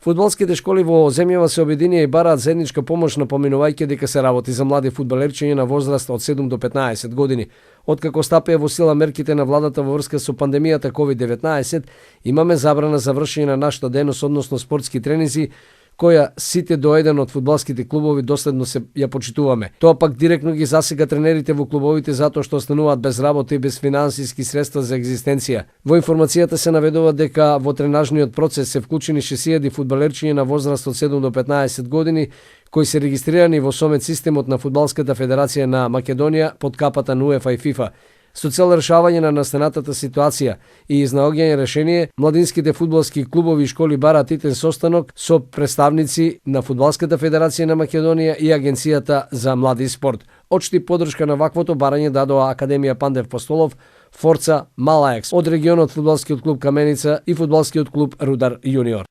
Фудбалските школи во земјава се обединија и бараат заедничка помош, напоминувајќи дека се работи за млади фудбалерчиња на возраст од 7 до 15 години. Откако стапија во сила мерките на владата во врска со пандемијата COVID-19, имаме забрана за вршење на нашата дејност, односно спортски тренинзи, која сите до еден од фудбалските клубови доследно се ја почитуваме. Тоа пак директно ги засега тренерите во клубовите затоа што остануваат без работа и без финансиски средства за екзистенција. Во информацијата се наведува дека во тренажниот процес се вклучени 6000 фудбалерчиња на возраст од 7 до 15 години, кои се регистрирани во сомет системот на Фудбалската федерација на Македонија под капата на УЕФА и ФИФА. Со цел решавање на настанатата ситуација и изнаоѓање решение, младинските фудбалски клубови и школи бараат итен состанок со представници на Фудбалската федерација на Македонија и Агенцијата за млади спорт. Очти поддршка на ваквото барање дадоа Академија Пандев Постолов, Форца Малаекс од регионот фудбалскиот клуб Каменица и фудбалскиот клуб Рудар Јуниор.